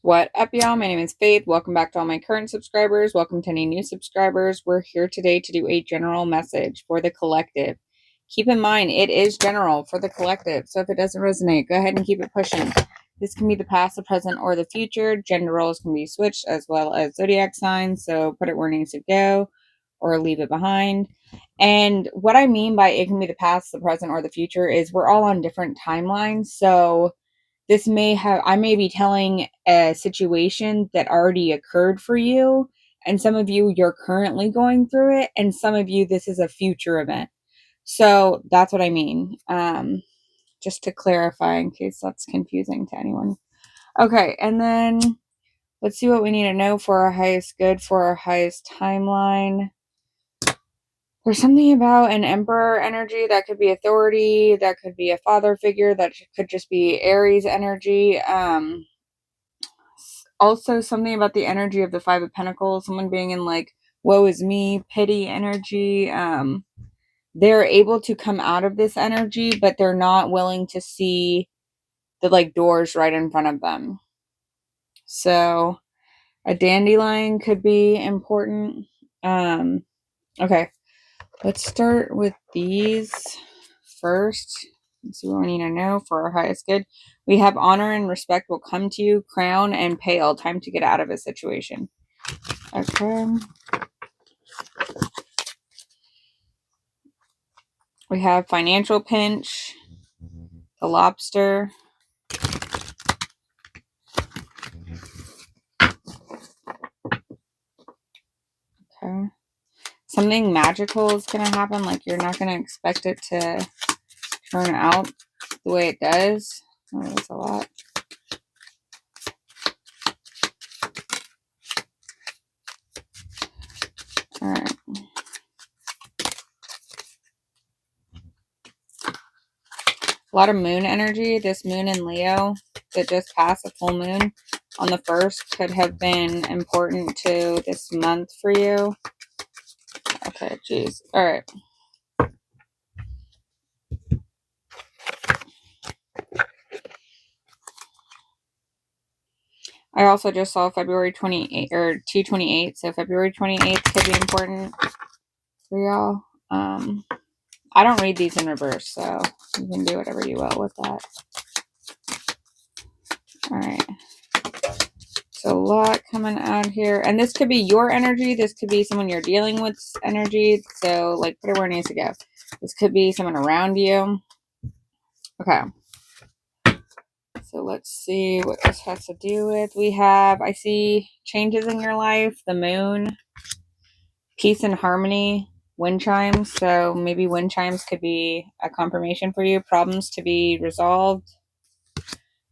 What up, y'all? My name is Faith. Welcome back to all my current subscribers. Welcome to any new subscribers. We're here today to do a general message for the collective. Keep in mind, it is general for the collective. So if it doesn't resonate, go ahead and keep it pushing. This can be the past, the present, or the future. Gender roles can be switched as well as zodiac signs. So put it where it needs to go or leave it behind. And what I mean by it can be the past, the present, or the future is we're all on different timelines. So I may be telling a situation that already occurred for you, and some of you, you're currently going through it, and some of you, this is a future event. So that's what I mean. Just to clarify in case that's confusing to anyone. Okay, and then let's see what we need to know for our highest good, for our highest timeline. There's something about an emperor energy that could be authority, that could be a father figure, that could just be Aries energy. Also something about the energy of the Five of Pentacles, someone being in like woe is me, pity energy. They're able to come out of this energy, but they're not willing to see the like doors right in front of them. So a dandelion could be important. Okay, let's start with these first. Let's see what we need to know for our highest good. We have honor and respect will come to you, crown and pale. Time to get out of a situation. Okay. We have financial pinch, the lobster. Okay. Something magical is going to happen. Like you're not going to expect it to turn out the way it does. Oh, that's a lot. All right. A lot of moon energy. This moon in Leo that just passed, a full moon on the 1st, could have been important to this month for you. Okay, geez. All right. I also just saw February 28th or T28, so February 28th could be important for y'all. I don't read these in reverse, so you can do whatever you will with that. All right. So a lot coming out here. And this could be your energy. This could be someone you're dealing with energy. So, like, put it where it needs to go. This could be someone around you. Okay. So let's see what this has to do with. We have, I see changes in your life, the moon, peace and harmony, wind chimes. So maybe wind chimes could be a confirmation for you. Problems to be resolved.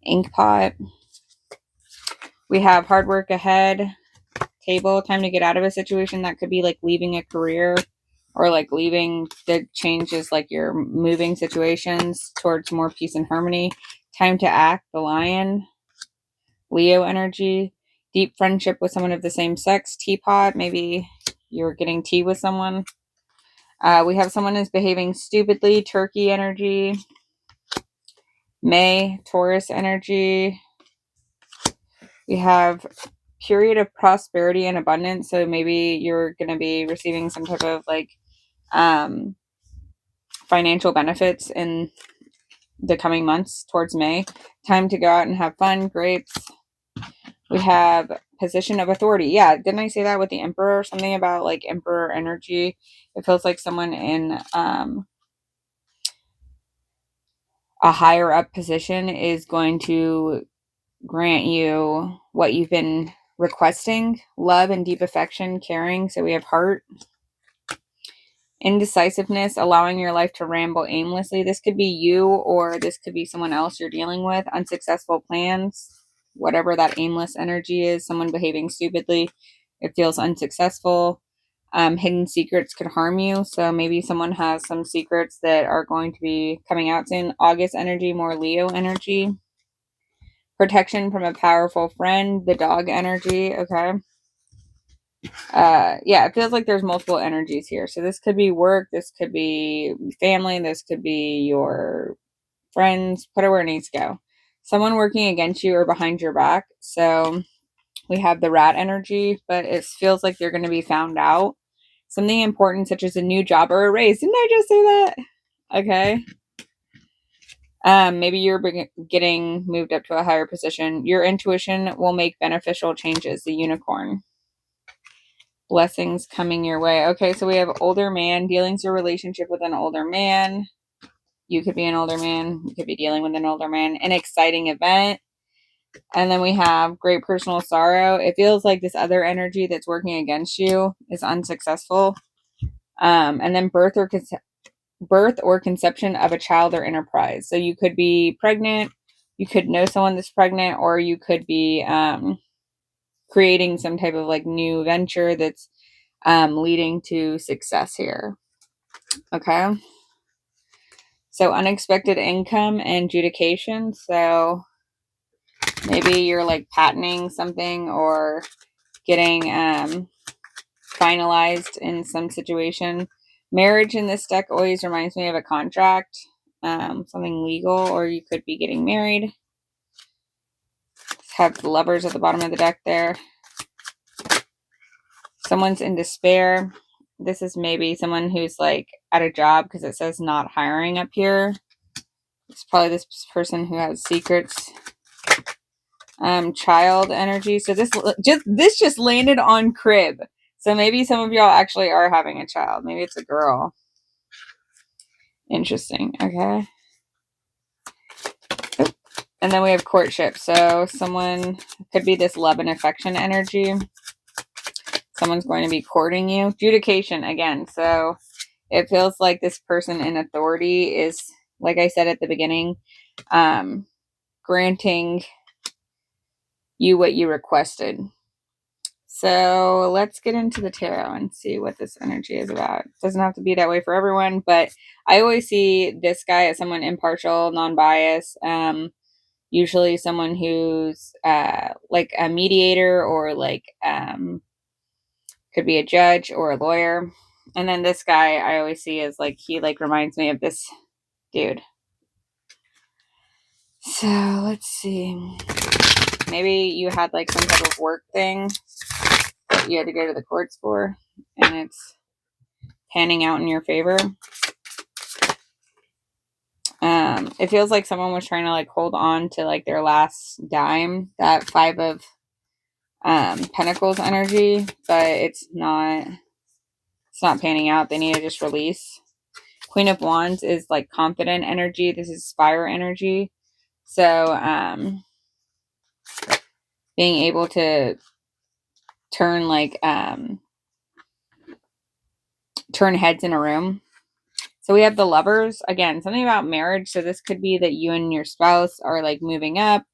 Ink pot. We have hard work ahead. Table, time to get out of a situation. That could be like leaving a career or like leaving the changes, like you're moving situations towards more peace and harmony. Time to act, the lion. Leo energy. Deep friendship with someone of the same sex. Teapot, maybe you're getting tea with someone. We have someone who's behaving stupidly. Turkey energy. May, Taurus energy. We have period of prosperity and abundance. So maybe you're going to be receiving some type of like financial benefits in the coming months towards May. Time to go out and have fun. Grapes. We have position of authority. Yeah, didn't I say that with the emperor? Something about like emperor energy. It feels like someone in a higher up position is going to grant you what you've been requesting. Love and deep affection, caring. So we have heart. Indecisiveness, allowing your life to ramble aimlessly. This could be you or this could be someone else you're dealing with. Unsuccessful plans, whatever that aimless energy is. Someone behaving stupidly. It feels unsuccessful. Hidden secrets could harm you. So maybe someone has some secrets that are going to be coming out soon. August energy, more Leo energy. Protection from a powerful friend, the dog energy. Okay. Yeah, it feels like there's multiple energies here. So this could be work, this could be family, this could be your friends, put it where it needs to go. someone working against you or behind your back. So we have the rat energy, but it feels like you're going to be found out. Something important, such as a new job or a raise. Didn't I just say that? Okay. Maybe you're getting moved up to a higher position. Your intuition will make beneficial changes. The unicorn. Blessings coming your way. Okay, so we have older man, dealings or relationship with an older man. You could be an older man. You could be dealing with an older man. An exciting event. And then we have great personal sorrow. It feels like this other energy that's working against you is unsuccessful. And then birth or conception of a child or enterprise. So you could be pregnant, you could know someone that's pregnant, or you could be creating some type of like new venture that's leading to success here. Okay. So unexpected income and adjudication. So maybe you're like patenting something or getting finalized in some situation. Marriage in this deck always reminds me of a contract, something legal, or you could be getting married. Have the lovers at the bottom of the deck there. Someone's in despair. This is maybe someone who's like at a job because it says not hiring up here. It's probably this person who has secrets. Child energy. So this just landed on crib. So maybe some of y'all actually are having a child. Maybe it's a girl. Interesting. Okay. Oop. And then we have courtship. So someone could be this love and affection energy. Someone's going to be courting you. Adjudication again. So it feels like this person in authority is, like I said at the beginning, granting you what you requested. So let's get into the tarot and see what this energy is about. It doesn't have to be that way for everyone, but I always see this guy as someone impartial, non-biased, usually someone who's like a mediator or like could be a judge or a lawyer. And then this guy I always see as like, he like reminds me of this dude. So let's see. Maybe you had like some type of work thing that you had to go to the courts for, and it's panning out in your favor. It feels like someone was trying to like hold on to like their last dime, that 5 of Pentacles energy, but it's not panning out. They need to just release. Queen of Wands is like confident energy. This is fire energy. So being able to turn like turn heads in a room. So we have the lovers. Again, something about marriage. So this could be that you and your spouse are like moving up.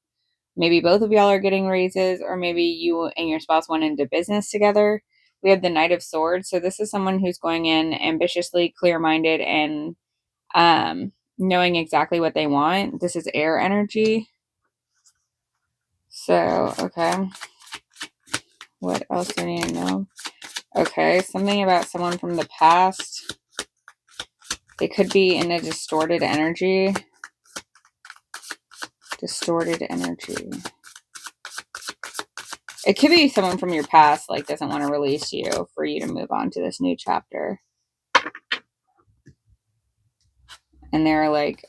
Maybe both of y'all are getting raises, or maybe you and your spouse went into business together. We have the Knight of Swords. So this is someone who's going in ambitiously, clear-minded, and knowing exactly what they want. This is air energy. So, okay. What else do I need to know? Okay, something about someone from the past. They could be in a distorted energy. Distorted energy. It could be someone from your past, like, doesn't want to release you for you to move on to this new chapter. And they're like,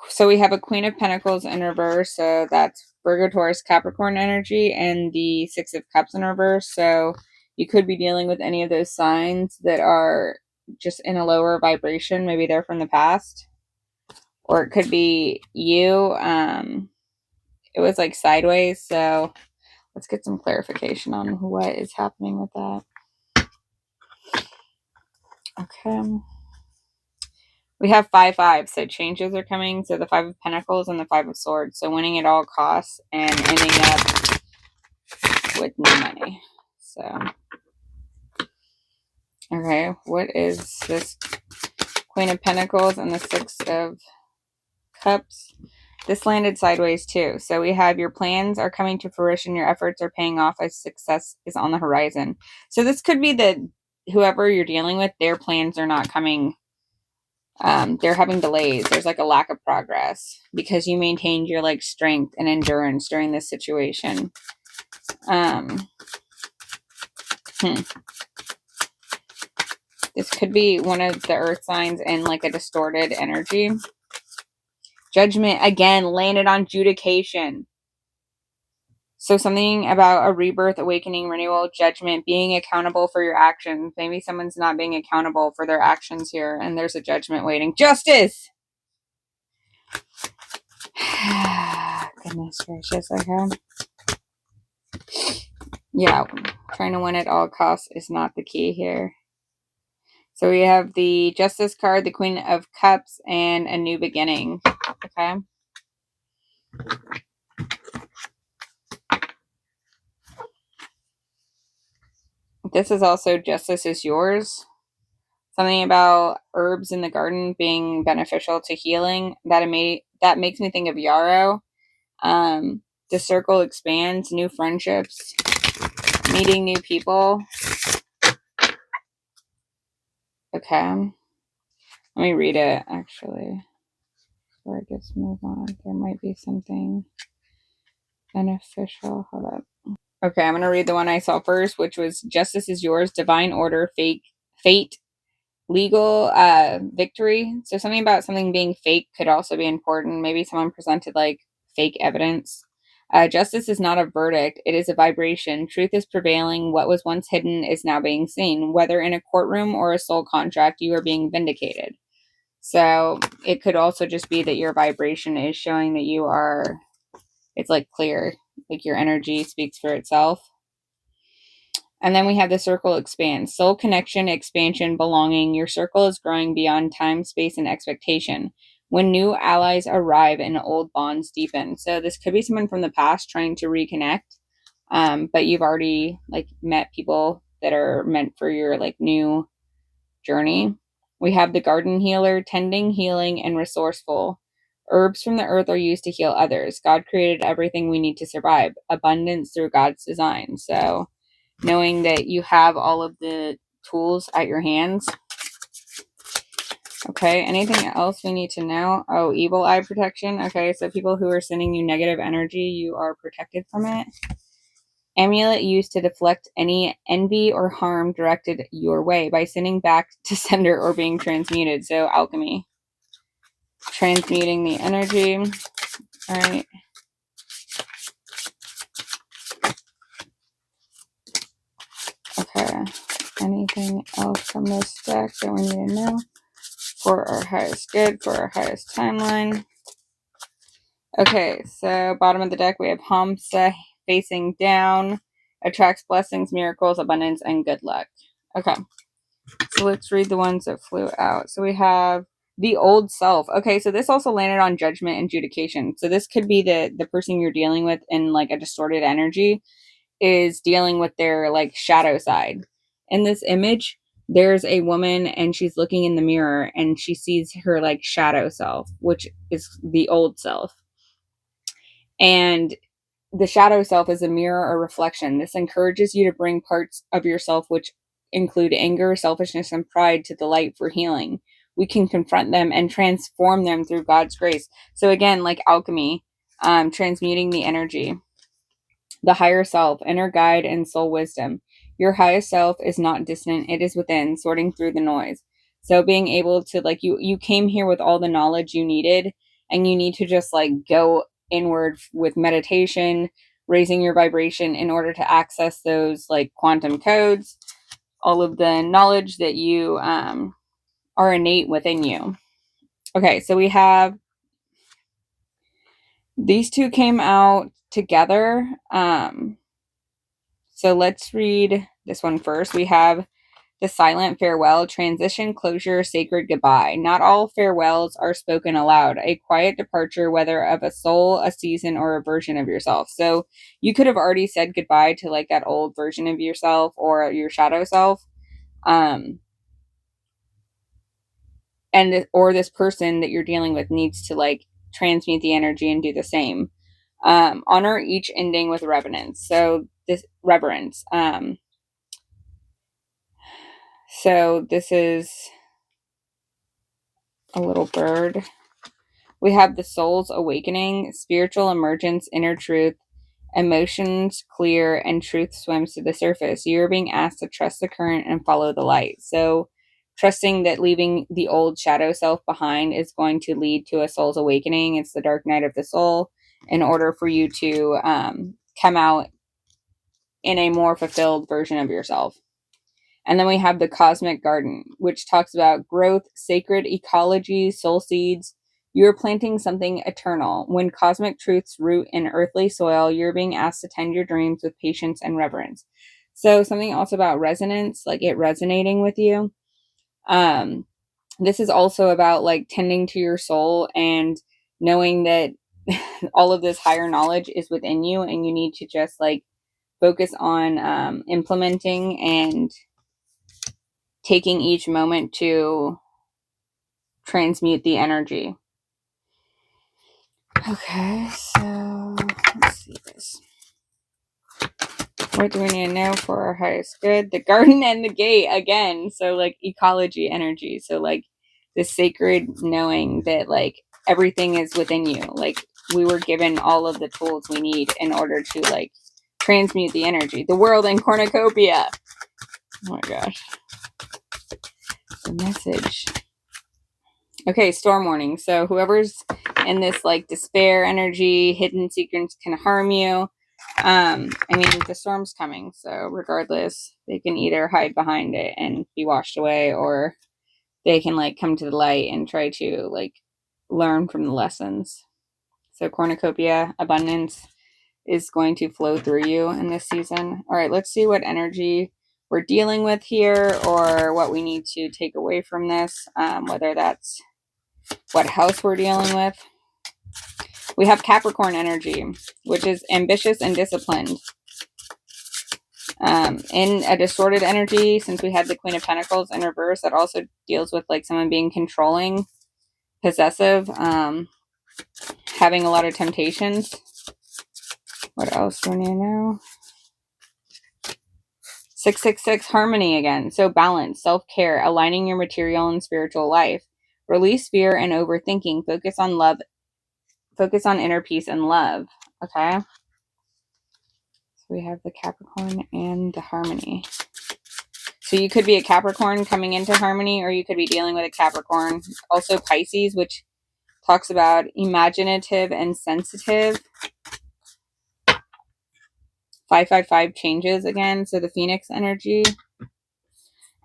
so we have a Queen of Pentacles in reverse. So that's Virgo, Taurus, Capricorn energy, and the 6 of Cups in reverse. So you could be dealing with any of those signs that are just in a lower vibration. Maybe they're from the past. Or it could be you. It was like sideways. So let's get some clarification on what is happening with that. Okay. We have 5-5, so changes are coming. So the 5 of Pentacles and the 5 of Swords. So winning at all costs and ending up with no money. So, okay, what is this Queen of Pentacles and the 6 of Cups? This landed sideways too. So we have your plans are coming to fruition. Your efforts are paying off as success is on the horizon. So this could be that whoever you're dealing with, their plans are not coming They're having delays. There's like a lack of progress because you maintained your like strength and endurance during this situation. This could be one of the earth signs in like a distorted energy. Judgment, again, landed on judication. So something about a rebirth, awakening, renewal, judgment, being accountable for your actions. Maybe someone's not being accountable for their actions here, and there's a judgment waiting. Justice! Goodness gracious, okay. Yeah, trying to win at all costs is not the key here. So we have the Justice card, the Queen of Cups, and a new beginning. Okay. This is also Justice is yours. Something about herbs in the garden being beneficial to healing. That makes me think of yarrow. The circle expands, new friendships, meeting new people. Okay. Let me read it, actually. Before I just move on. There might be something beneficial. Hold up. Okay, I'm going to read the one I saw first, which was Justice is yours, divine order, fate, legal victory. So something about something being fake could also be important. Maybe someone presented like fake evidence. Justice is not a verdict, it is a vibration. Truth is prevailing. What was once hidden is now being seen. Whether in a courtroom or a soul contract, you are being vindicated. So it could also just be that your vibration is showing that you are, it's like clear, like your energy speaks for itself. And then we have the circle expand. Soul connection, expansion, belonging. Your circle is growing beyond time, space, and expectation. When new allies arrive and old bonds deepen. So this could be someone from the past trying to reconnect. But you've already like met people that are meant for your like new journey. We have the garden healer, tending, healing, and resourceful. Herbs from the earth are used to heal others. God created everything we need to survive. Abundance through God's design. So knowing that you have all of the tools at your hands. Okay, anything else we need to know? Oh, evil eye protection. Okay, so people who are sending you negative energy, you are protected from it. Amulet used to deflect any envy or harm directed your way by sending back to sender or being transmuted. So alchemy. Transmuting the energy. All right. Okay. Anything else from this deck that we need to know? For our highest good, for our highest timeline. Okay, so bottom of the deck we have Hamsa facing down, attracts blessings, miracles, abundance, and good luck. Okay, so let's read the ones that flew out. So we have the old self. Okay, so this also landed on judgment and judication. So this could be the person you're dealing with in like a distorted energy is dealing with their like shadow side. In this image, there's a woman and she's looking in the mirror and she sees her like shadow self, which is the old self. And the shadow self is a mirror or reflection. This encourages you to bring parts of yourself which include anger, selfishness, and pride to the light for healing. We can confront them and transform them through God's grace. So again, like alchemy, transmuting the energy. The higher self, inner guide, and soul wisdom. Your highest self is not distant, it is within, sorting through the noise. So being able to like you came here with all the knowledge you needed, and you need to just like go inward with meditation, raising your vibration in order to access those like quantum codes, all of the knowledge that you are innate within you. Okay, so we have these two came out together. So let's read this one first. We have the silent farewell, transition, closure, sacred goodbye. Not all farewells are spoken aloud. A quiet departure, whether of a soul, a season, or a version of yourself. So you could have already said goodbye to like that old version of yourself or your shadow self. Or this person that you're dealing with needs to like transmute the energy and do the same. Honor each ending with reverence. So this reverence. So this is a little bird. We have the soul's awakening, spiritual emergence, inner truth, emotions clear, and truth swims to the surface. You're being asked to trust the current and follow the light. So trusting that leaving the old shadow self behind is going to lead to a soul's awakening. It's the dark night of the soul, in order for you to come out in a more fulfilled version of yourself. And then we have the cosmic garden, which talks about growth, sacred ecology, soul seeds. You're planting something eternal. When cosmic truths root in earthly soil, you're being asked to tend your dreams with patience and reverence. So something also about resonance, like it resonating with you. This is also about like tending to your soul and knowing that all of this higher knowledge is within you, and you need to just like focus on implementing and taking each moment to transmute the energy. Okay, so let's see this. What do we need to know for our highest good? The garden and the gate again. So like ecology energy. So like the sacred knowing that like everything is within you. Like we were given all of the tools we need in order to like transmute the energy. The world in cornucopia. Oh my gosh. The message. Okay, storm warning. So whoever's in this like despair energy, hidden secrets can harm you. I mean, the storm's coming, so regardless, they can either hide behind it and be washed away, or they can like come to the light and try to like learn from the lessons. So cornucopia, abundance is going to flow through you in this season. All right, let's see what energy we're dealing with here, or what we need to take away from this, whether that's what house we're dealing with. We have Capricorn energy, which is ambitious and disciplined. In a distorted energy, since we had the Queen of Pentacles in reverse, that also deals with like someone being controlling, possessive, having a lot of temptations. What else do we need to know? 666, harmony again. So balance, self-care, aligning your material and spiritual life. Release fear and overthinking. Focus on love. Focus on inner peace and love. Okay. So we have the Capricorn and the harmony. So you could be a Capricorn coming into harmony, or you could be dealing with a Capricorn. Also Pisces, which talks about imaginative and sensitive. 555 changes again. So the Phoenix energy.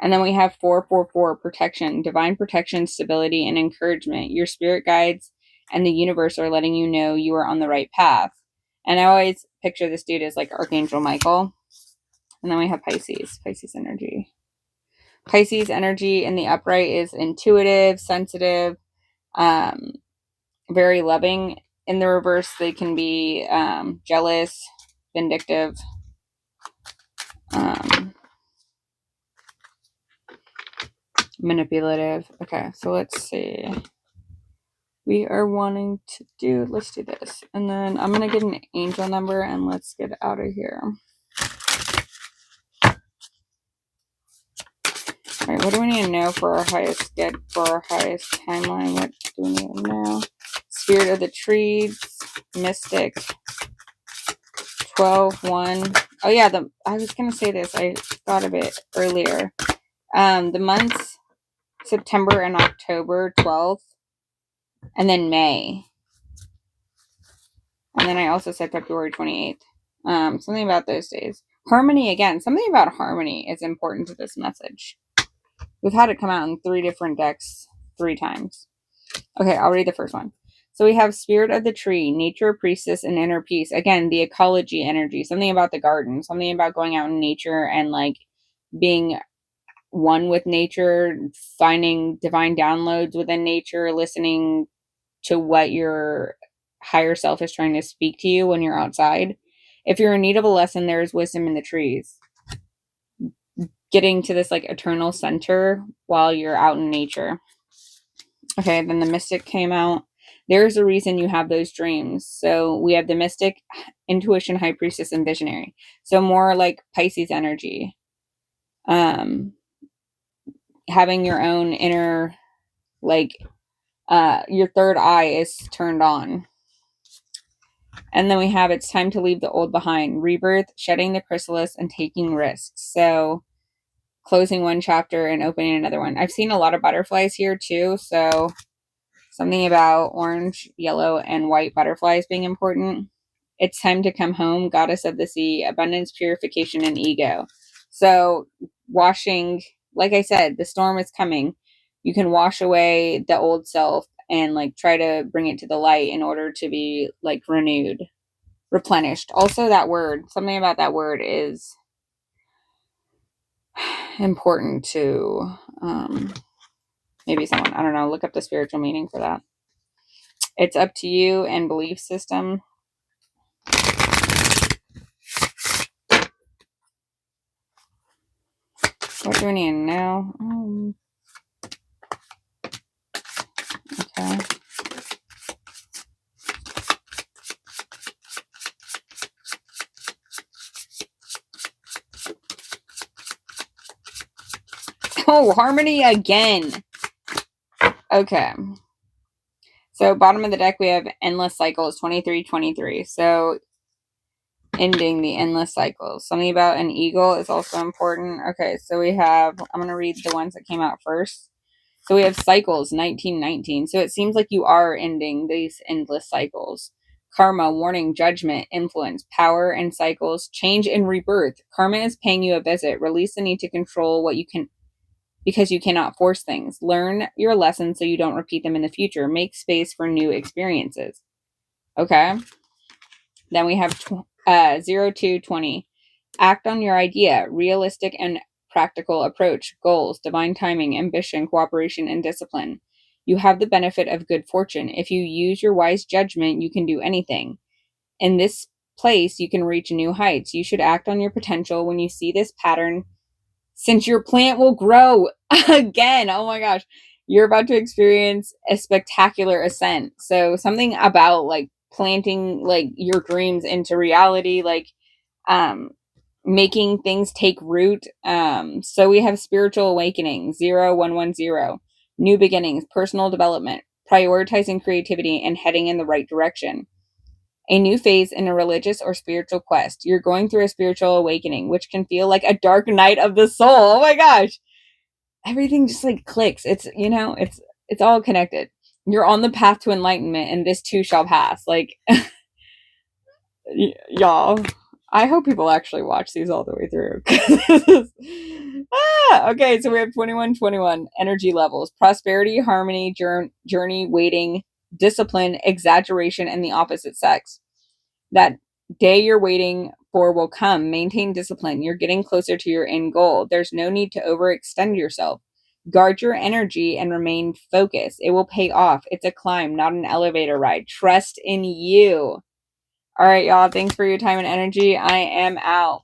And then we have 444, protection, divine protection, stability, and encouragement. Your spirit guides and the universe are letting you know you are on the right path. And I always picture this dude as like Archangel Michael. And then we have Pisces energy. Pisces energy in the upright is intuitive, sensitive, very loving. In the reverse, they can be jealous, vindictive, manipulative. Okay, so let's see. We are wanting to do, let's do this. And then I'm going to get an angel number and let's get out of here. All right, what do we need to know for our highest good, for our highest timeline? What do we need to know? Spirit of the trees, mystic, 12-1. Oh yeah, I was going to say this. I thought of it earlier. The months, September and October, 12th. And then May. And then I also said February 28th. Something about those days. Harmony again. Something about harmony is important to this message. We've had it come out in 3 different decks 3 times. Okay, I'll read the first one. So we have Spirit of the Tree, Nature, Priestess, and Inner Peace. Again, the ecology energy. Something about the garden. Something about going out in nature and like being one with nature, finding divine downloads within nature, listening to what your higher self is trying to speak to you when you're outside. If you're in need of a lesson, there is wisdom in the trees. Getting to this like eternal center while you're out in nature. Okay, then the Mystic came out. There's a reason you have those dreams. So we have the Mystic, Intuition, High Priestess, and Visionary. So more like Pisces energy. Having your own inner like Your third eye is turned on. And then we have it's time to leave the old behind. Rebirth, shedding the chrysalis, and taking risks. So closing one chapter and opening another one. I've seen a lot of butterflies here too. So something about orange, yellow, and white butterflies being important. It's time to come home, goddess of the sea, abundance, purification, and ego. So washing, like I said, the storm is coming. You can wash away the old self and like try to bring it to the light in order to be like renewed, replenished. Also that word, something about that word is important to maybe someone, I don't know, look up the spiritual meaning for that. It's up to you and belief system. What do we need now? Okay. Oh, harmony again. Okay. So bottom of the deck, we have endless cycles, 23. So ending the endless cycles. Something about an eagle is also important. Okay, so we have, I'm going to read the ones that came out first. So we have cycles, 1919. So it seems like you are ending these endless cycles. Karma, warning, judgment, influence, power, and cycles, change and rebirth. Karma is paying you a visit. Release the need to control what you can, because you cannot force things. Learn your lessons so you don't repeat them in the future. Make space for new experiences. Okay. Then we have 0220. Act on your idea. Realistic and practical approach. Goals, divine timing, ambition, cooperation, and discipline. You have the benefit of good fortune. If you use your wise judgment, you can do anything. In this place, you can reach new heights. You should act on your potential when you see this pattern, since your plant will grow again. Oh my gosh. You're about to experience a spectacular ascent. So something about like planting like your dreams into reality, like making things take root. So we have spiritual awakening, 0110, new beginnings, personal development, prioritizing creativity, and heading in the right direction. A new phase in a religious or spiritual quest. You're going through a spiritual awakening, which can feel like a dark night of the soul. Oh my gosh. Everything just like clicks. It's, you know, it's all connected. You're on the path to enlightenment, and this too shall pass. Like, y'all, I hope people actually watch these all the way through. Okay, so we have 2121 energy levels: prosperity, harmony, journey, waiting, discipline, exaggeration, and the opposite sex. That day you're waiting for will come. Maintain discipline. You're getting closer to your end goal. There's no need to overextend yourself. Guard your energy and remain focused. It will pay off. It's a climb, not an elevator ride. Trust in you. All right, y'all. Thanks for your time and energy. I am out.